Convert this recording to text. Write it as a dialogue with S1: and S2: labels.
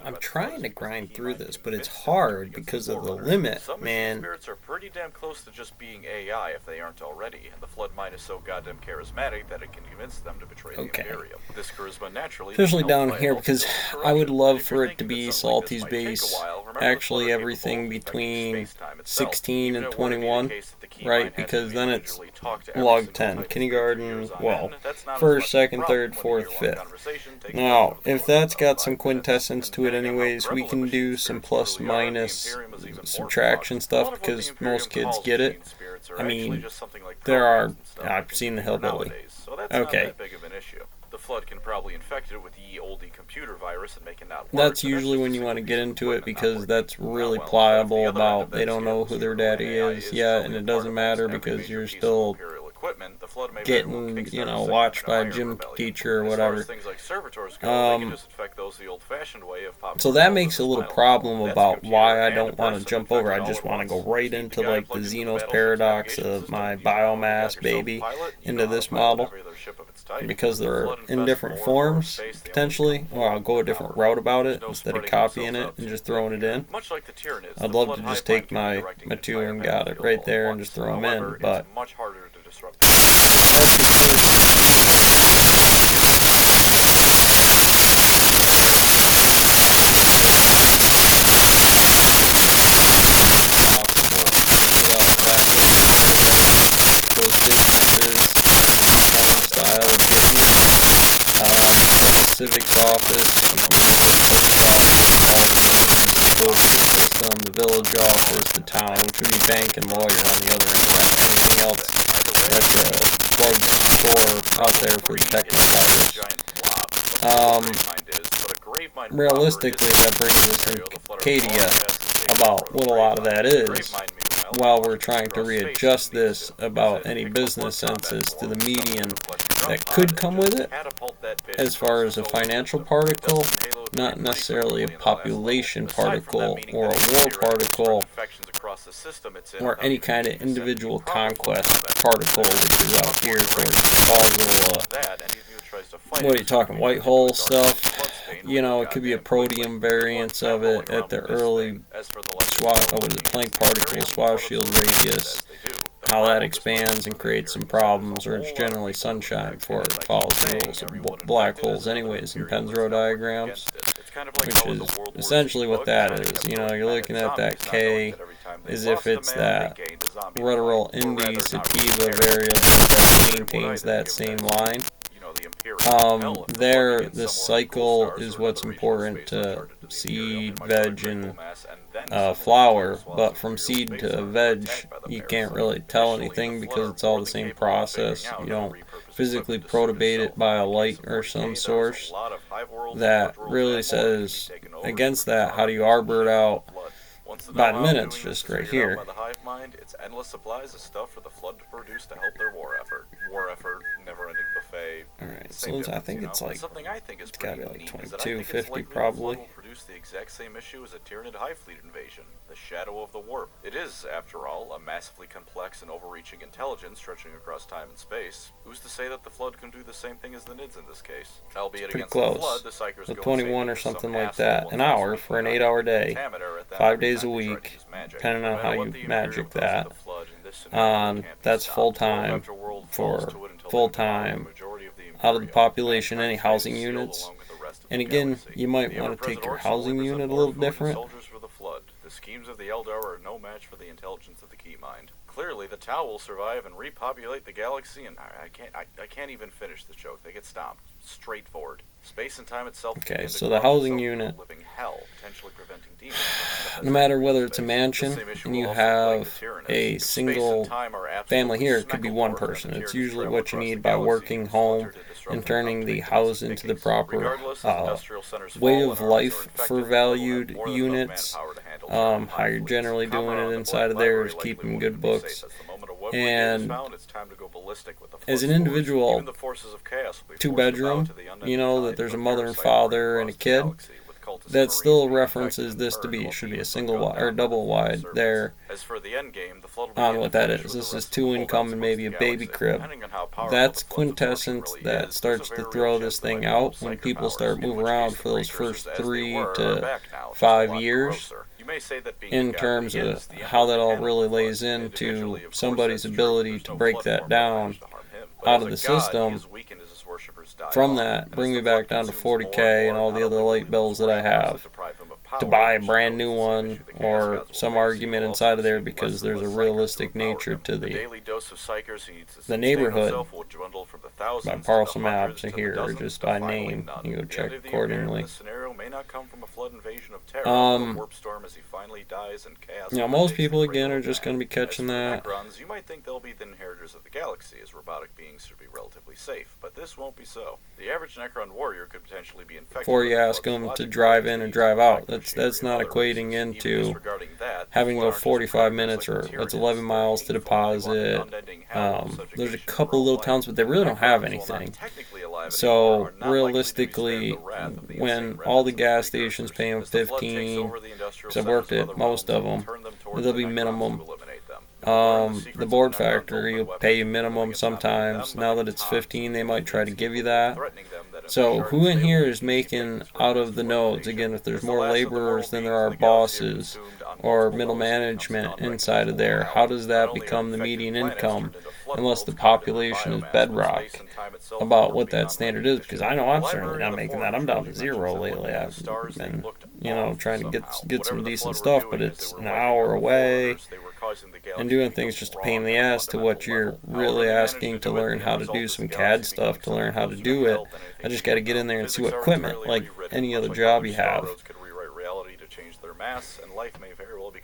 S1: I'm trying to grind through this, but it's hard because of the limit, man.
S2: Spirits are pretty damn close to just being AI if they aren't already, and the Flood Mine is so goddamn charismatic that it can convince them to betray the Imperium. This charisma naturally,
S1: especially down here, because I would love for it to be Salty's base, actually everything between 16 and 21, right? Because then it's log 10, kindergarten, well, first, second, third, fourth, fifth. Now, if that's got some quintessence to it anyways, we can do some plus minus subtraction stuff because most kids get it. I mean, I've seen the hillbilly. Okay.
S2: The Flood can probably infect it with the old computer virus and make it not work.
S1: That's usually when you want to get into it because that's really pliable about they don't know who their daddy is yet, and it doesn't matter because you're still getting, watched by a gym teacher or whatever. So that makes a little problem about why I don't want to jump over. I just want to go right into like the Xenos paradox of my biomass baby into this model because they're in different forms potentially, or I'll go a different route about it instead of copying it and just throwing it in. I'd love to just take my two and got it right there and just throw them in, but civics office, the village office, the town, which would be bank and lawyer on the other end. Anything else that's a plug store out there for the technical office. Realistically, that brings us in Acadia about what a lot of that is, while we're trying to readjust this about any business census to the median that could come with it, as far as a financial particle, not necessarily a population particle or a war particle or any kind of individual conquest particle, which is out here towards the causal, what are you talking, white hole stuff? It could be a proteum variance of it at the early Planck particle swab shield radius, how that expands and creates some problems, or it's generally sunshine before it follows the rules of black holes anyways in Penrose diagrams, which is essentially what that is. You're looking at that K as if it's that Rudderell Indy sativa variable that maintains that same line. The cycle is what's important to seed, veg, and flower, but from seed to veg, you can't really tell anything because it's all the same process. You don't physically protobate it by a light or some source that really says against that. How do you arbor it out? By the minutes, just right here.
S2: It's endless supplies of stuff for the Flood to produce to help their war effort. Never-ending buffet.
S1: Alright, so I think it's like, it's gotta be like 2250 probably.
S2: Produce the exact same issue as a Tyranid Hive Fleet invasion, the Shadow of the Warp. It is, after all, a massively complex and overreaching intelligence stretching across time and space. Who's to say that the Flood can do the same thing as the Nids in this case? Albeit
S1: pretty
S2: against
S1: close.
S2: the Flood, the Psychers
S1: so
S2: go
S1: 21 or something like that, an hour for an 8-hour day, 5 days a week, depending on how you magic that. That's full-time for full-time out of the population, any housing units. And again, you might want to take your housing unit a little different.
S2: The schemes of the Eldar are no match for the intelligence of the Key Mind. Clearly, the Tau will survive and repopulate the galaxy, and I can't even finish the joke. They get stomped. Straightforward. Space and time itself.
S1: Okay, so the housing unit, no matter whether it's a mansion and you have a single family here, it could be one person. It's usually what you need by working home and turning the house into the proper way of life for valued units. How you're generally doing it inside of there is keeping good books. And as an individual, 2-bedroom, that there's a mother and father and a kid, that still references this to be, should be a single wide or double wide there
S2: As for the endgame, the flood will
S1: on
S2: begin
S1: what
S2: to
S1: that
S2: finish
S1: is.
S2: with
S1: This
S2: the
S1: is
S2: rest of the
S1: two income
S2: holdouts
S1: and
S2: across
S1: maybe
S2: the
S1: a baby
S2: galaxy.
S1: crib.
S2: Depending on how powerful the
S1: That's
S2: flood's absorption
S1: quintessence
S2: really
S1: that
S2: is, there's a
S1: starts to
S2: very real
S1: throw
S2: chance
S1: this
S2: they
S1: thing
S2: might move
S1: out when
S2: psychic
S1: people
S2: powers,
S1: start
S2: in
S1: moving
S2: which case
S1: around
S2: the
S1: for those
S2: creatures
S1: first
S2: as they
S1: 3
S2: were are
S1: to
S2: back now, just a
S1: 5
S2: lot
S1: years.
S2: grosser. You may say that being
S1: In
S2: the god that
S1: terms
S2: he
S1: of
S2: is, the
S1: how
S2: emperor
S1: that all
S2: can handle
S1: really
S2: the flood,
S1: lays
S2: and
S1: into
S2: individually, of course,
S1: somebody's
S2: that's true.
S1: ability
S2: There's
S1: to
S2: no
S1: break
S2: flood
S1: that
S2: form that
S1: down
S2: managed to harm him. But
S1: out
S2: as
S1: of
S2: a
S1: the
S2: god, he
S1: system.
S2: is weakened as his worshippers die
S1: From
S2: off.
S1: that,
S2: And as
S1: bring me
S2: the flood
S1: back down to
S2: consumes more
S1: 40K and
S2: more,
S1: all
S2: not
S1: the other
S2: only will he
S1: light
S2: lose
S1: bills that I
S2: realms that
S1: have
S2: deprive him of
S1: to
S2: power,
S1: buy a
S2: which
S1: brand
S2: poses
S1: new
S2: the same
S1: one
S2: issue the chaos
S1: or
S2: gods will
S1: some
S2: face. He
S1: argument
S2: will
S1: inside
S2: also
S1: of there
S2: receive
S1: because
S2: less and
S1: there's a
S2: less psykers
S1: realistic
S2: to empower
S1: nature
S2: him.
S1: to
S2: The daily dose of psykers he needs to
S1: the
S2: sustain
S1: neighborhood
S2: himself will dwindle from the
S1: by
S2: thousands to the
S1: parcel
S2: hundreds
S1: maps
S2: to the
S1: here or
S2: dozens
S1: just
S2: to
S1: by
S2: finally
S1: name.
S2: none.
S1: You go
S2: The
S1: check
S2: end of the imperative in
S1: accordingly.
S2: this scenario may not come from a flood invasion of terror, but a warp storm as he finally dies and chaos
S1: You know, most
S2: overtakes the
S1: people
S2: cradle
S1: again are
S2: of
S1: just
S2: man.
S1: going to be
S2: As
S1: catching
S2: for the
S1: that.
S2: Necrons, you might think they'll be the inheritors of the galaxy, as robotic beings should be relatively safe, but this won't be so. The average Necron warrior could potentially be infected
S1: Before
S2: with
S1: you
S2: the
S1: ask
S2: flood's
S1: them to
S2: logic
S1: drive
S2: waves
S1: in
S2: that
S1: and
S2: use
S1: drive out,
S2: black
S1: that's
S2: machinery of
S1: not
S2: other
S1: equating
S2: races. Even
S1: into
S2: disregarding that, the
S1: having to
S2: flood
S1: go
S2: aren't just
S1: 45
S2: predators
S1: minutes
S2: like
S1: or
S2: the
S1: it's
S2: Tyranids.
S1: 11
S2: They're
S1: miles to
S2: hateful, they want an
S1: deposit.
S2: unending hell of
S1: There's a
S2: subjugation of
S1: couple
S2: their own
S1: little
S2: life.
S1: towns, but they
S2: The
S1: really don't have
S2: Necrons, while not
S1: anything.
S2: technically alive anymore,
S1: So
S2: are not likely to be spared
S1: realistically,
S2: the wrath of the
S1: when
S2: insane
S1: all the
S2: remnants of
S1: gas
S2: the
S1: stations
S2: precursors.
S1: pay them
S2: As the flood takes
S1: 15,
S2: over the industrial
S1: because I've
S2: centers
S1: worked
S2: of
S1: at
S2: other
S1: most
S2: realms, it
S1: of
S2: will
S1: them,
S2: turn them towards
S1: there'll
S2: the
S1: be
S2: Necrons
S1: minimum.
S2: to eliminate them. Learn the secrets
S1: The
S2: of
S1: board
S2: Necron's
S1: factory,
S2: ultimate
S1: you'll
S2: weapon,
S1: pay a
S2: living
S1: minimum
S2: against not only them,
S1: sometimes.
S2: but
S1: Now that
S2: against
S1: it's
S2: Hans,
S1: 15,
S2: the
S1: they might try to
S2: means
S1: give you
S2: people,
S1: that.
S2: threatening them that if the
S1: So
S2: shards
S1: who in
S2: fail
S1: here
S2: to
S1: is
S2: defeat the
S1: making
S2: victims for
S1: out
S2: the
S1: of the
S2: massive
S1: nodes?
S2: organization,
S1: Again, if there's
S2: as the
S1: more
S2: last of the moral
S1: laborers than there
S2: beings
S1: are
S2: in the galaxy are
S1: bosses
S2: consumed on
S1: or
S2: multiple
S1: middle
S2: levels, it becomes an
S1: management inside
S2: unrecognizable
S1: of there,
S2: hell.
S1: how does
S2: Not
S1: that
S2: only are
S1: become the
S2: infected
S1: median
S2: planets
S1: income
S2: turned into flood
S1: unless the
S2: worlds covered in their
S1: population is
S2: biomass, but
S1: bedrock
S2: space and time itself are
S1: about
S2: formed
S1: what that
S2: beyond
S1: standard is? Because
S2: recognition.
S1: I know
S2: The
S1: I'm certainly
S2: library of
S1: not
S2: the
S1: making
S2: Forum
S1: that. I'm down to
S2: trilogy
S1: 0
S2: mentions that
S1: lately.
S2: looking at the
S1: I've
S2: stars, they
S1: been,
S2: looked
S1: trying
S2: off
S1: to
S2: somehow.
S1: get
S2: Whatever
S1: some
S2: the
S1: decent
S2: flood were
S1: stuff, but
S2: doing as they
S1: it's
S2: were
S1: an
S2: wiping
S1: hour
S2: out the
S1: away
S2: foreigners, they were causing the
S1: and
S2: galaxy to
S1: doing things
S2: become
S1: just a pain in
S2: wrong
S1: the
S2: on a
S1: ass to what
S2: fundamental
S1: you're
S2: level. However
S1: really
S2: they managed to
S1: asking to
S2: do it,
S1: learn
S2: the
S1: how
S2: end
S1: to
S2: result
S1: do
S2: is the
S1: some CAD
S2: galaxy
S1: stuff,
S2: becoming
S1: to
S2: something
S1: learn how to
S2: closer to
S1: do it.
S2: hell than
S1: I
S2: anything
S1: just
S2: we
S1: got to
S2: know
S1: get in
S2: now.
S1: there and see
S2: Physics
S1: what
S2: are
S1: equipment,
S2: entirely
S1: like
S2: rewritten,
S1: any
S2: much
S1: other
S2: like how
S1: job
S2: their
S1: you
S2: star
S1: have.
S2: roads could rewrite reality to change their mass, and life may very well become